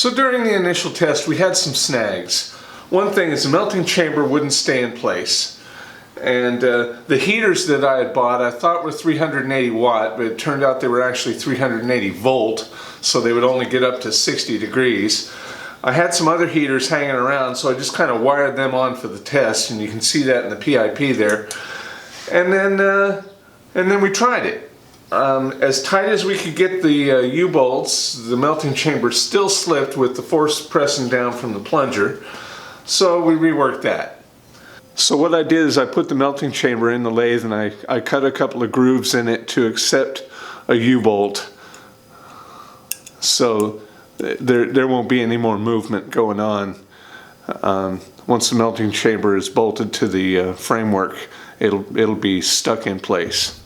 So during the initial test we had some snags. One thing is the melting chamber wouldn't stay in place. And the heaters that I had bought I thought were 380 watt, but it turned out they were actually 380 volt, so they would only get up to 60 degrees. I had some other heaters hanging around, so I just kind of wired them on for the test, and you can see that in the PIP there. And then we tried it. As tight as we could get the U-bolts, the melting chamber still slipped with the force pressing down from the plunger, so we reworked that. So what I did is I put the melting chamber in the lathe and I cut a couple of grooves in it to accept a U-bolt, so there won't be any more movement going on. Once the melting chamber is bolted to the framework, it'll be stuck in place.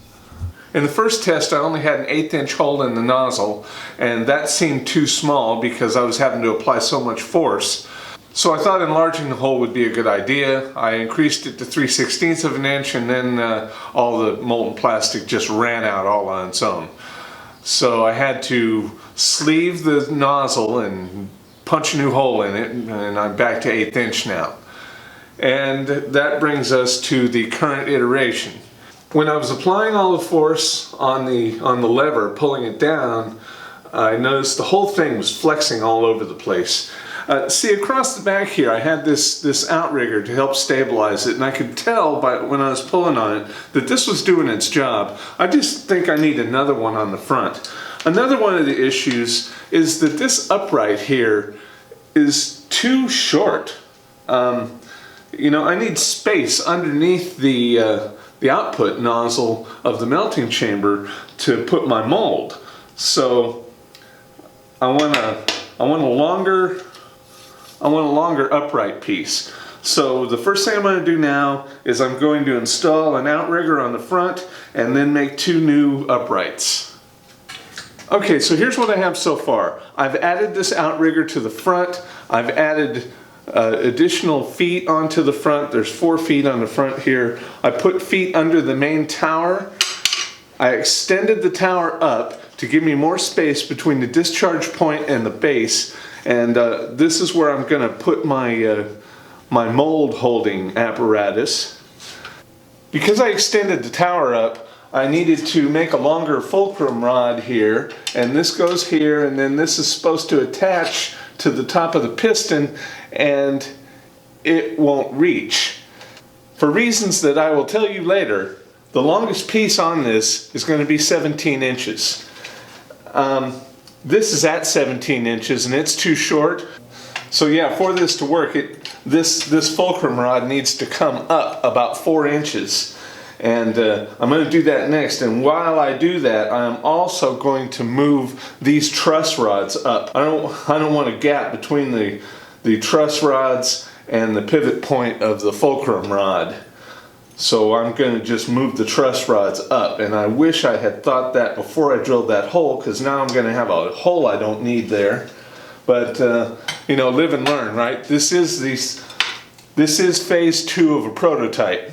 In the first test I only had an 1/8 inch hole in the nozzle, and that seemed too small because I was having to apply so much force. So I thought enlarging the hole would be a good idea. I increased it to 3/16 of an inch, and then all the molten plastic just ran out all on its own. So I had to sleeve the nozzle and punch a new hole in it, and I'm back to 1/8 inch now. And that brings us to the current iteration. When I was applying all the force on the lever, pulling it down, I noticed the whole thing was flexing all over the place. See, across the back here I had this outrigger to help stabilize it, and I could tell when I was pulling on it that this was doing its job. I just think I need another one on the front. Another one of the issues is that this upright here is too short. You know, I need space underneath the output nozzle of the melting chamber to put my mold. So I want a longer upright piece. So the first thing I'm going to do now is I'm going to install an outrigger on the front and then make 2 new uprights. Okay, so here's what I have so far. I've added this outrigger to the front. I've added additional feet onto the front. There's 4 feet on the front here. I put feet under the main tower. I extended the tower up to give me more space between the discharge point and the base, and this is where I'm going to put my my mold holding apparatus. Because I extended the tower up, I needed to make a longer fulcrum rod here, and this goes here, and then this is supposed to attach to the top of the piston, and it won't reach. For reasons that I will tell you later, the longest piece on this is going to be 17 inches. This is at 17 inches and it's too short. So yeah, for this to work, this fulcrum rod needs to come up about 4 inches. And I'm going to do that next, and while I do that I'm also going to move these truss rods up. I don't want a gap between the truss rods and the pivot point of the fulcrum rod. So I'm going to just move the truss rods up, and I wish I had thought that before I drilled that hole, because now I'm going to have a hole I don't need there. But you know, live and learn, right? This is phase 2 of a prototype.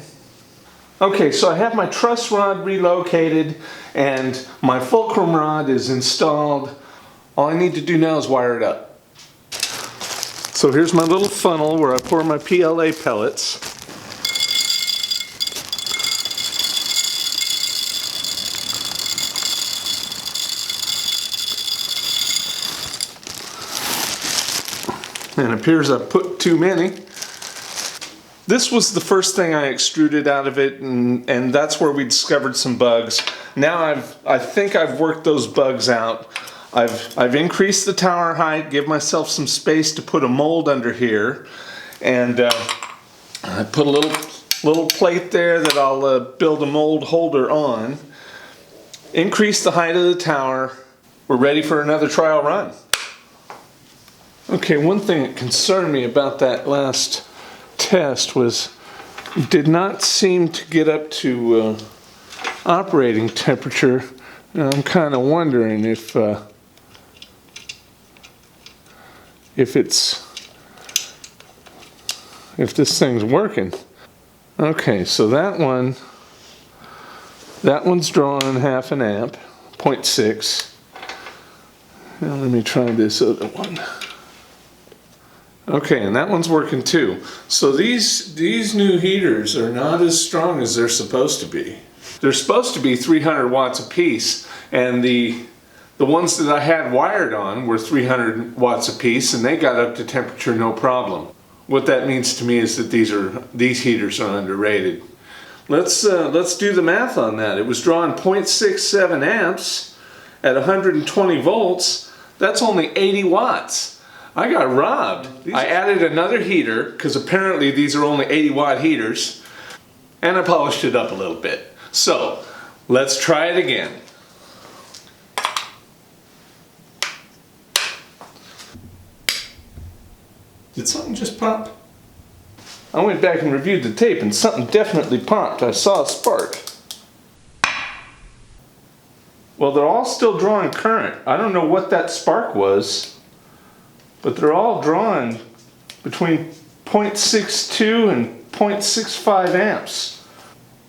Okay, so I have my truss rod relocated and my fulcrum rod is installed. All I need to do now is wire it up. So here's my little funnel where I pour my PLA pellets. And it appears I've put too many. This was the first thing I extruded out of it, and that's where we discovered some bugs. Now I think I've worked those bugs out. I've increased the tower height, give myself some space to put a mold under here, and I put a little plate there that I'll build a mold holder on. Increase the height of the tower. We're ready for another trial run. Okay, one thing that concerned me about that last test was it did not seem to get up to operating temperature. And I'm kind of wondering if this thing's working. Okay, so that one's drawing 1/2 amp, 0.6. Now let me try this other one. Okay, and that one's working too. So these new heaters are not as strong as they're supposed to be. They're supposed to be 300 watts a piece, and the ones that I had wired on were 300 watts a piece, and they got up to temperature no problem. What that means to me is that these heaters are underrated. Let's do the math on that. It was drawing 0.67 amps at 120 volts. That's only 80 watts. I got robbed. I added another heater, because apparently these are only 80 watt heaters, and I polished it up a little bit. So, let's try it again. Did something just pop? I went back and reviewed the tape and something definitely popped. I saw a spark. Well, they're all still drawing current. I don't know what that spark was, but they're all drawing between 0.62 and 0.65 amps.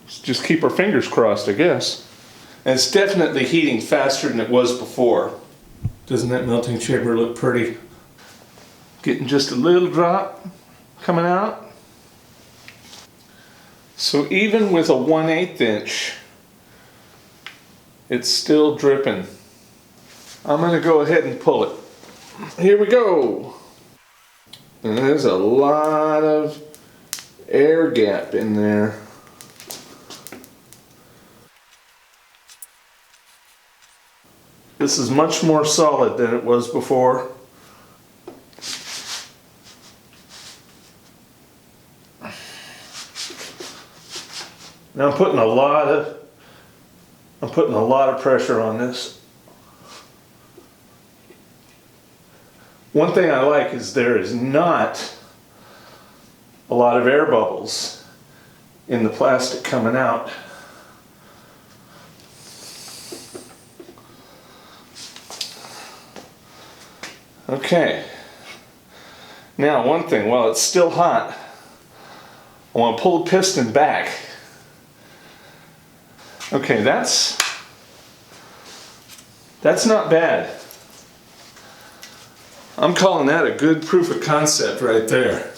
Let's just keep our fingers crossed, I guess. And it's definitely heating faster than it was before. Doesn't that melting chamber look pretty? Getting just a little drop coming out. So even with a 1/8 inch, it's still dripping. I'm going to go ahead and pull it. Here we go. And there's a lot of air gap in there. This is much more solid than it was before. Now I'm putting a lot of pressure on this. One thing I like is there is not a lot of air bubbles in the plastic coming out. Okay. Now one thing, while it's still hot, I want to pull the piston back. Okay, that's not bad. I'm calling that a good proof of concept right there.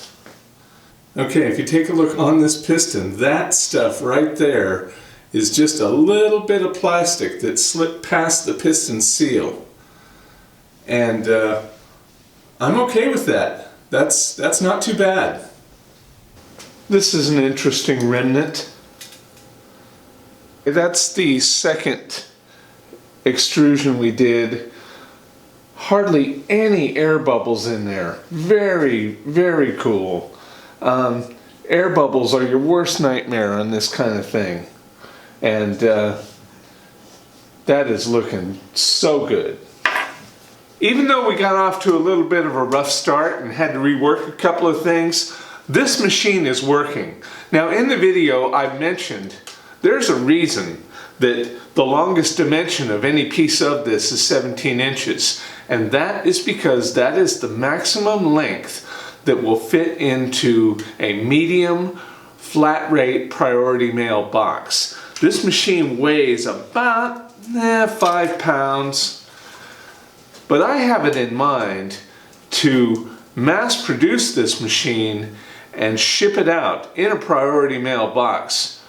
Okay, if you take a look on this piston, that stuff right there is just a little bit of plastic that slipped past the piston seal. And I'm okay with that. That's not too bad. This is an interesting remnant. That's the second extrusion we did. Hardly any air bubbles in there. Very, very cool. Air bubbles are your worst nightmare on this kind of thing. And that is looking so good. Even though we got off to a little bit of a rough start and had to rework a couple of things, this machine is working. Now in the video I mentioned there's a reason that the longest dimension of any piece of this is 17 inches. And that is because that is the maximum length that will fit into a medium flat rate priority mail box. This machine weighs about 5 pounds. But I have it in mind to mass produce this machine and ship it out in a priority mail box.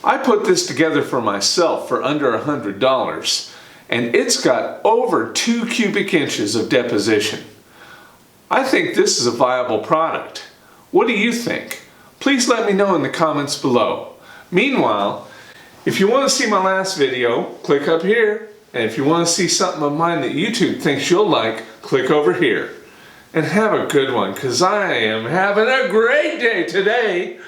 I put this together for myself for under $100, and it's got over 2 cubic inches of deposition. I think this is a viable product. What do you think? Please let me know in the comments below. Meanwhile, if you want to see my last video, click up here. And if you want to see something of mine that YouTube thinks you'll like, click over here. And have a good one, because I am having a great day today.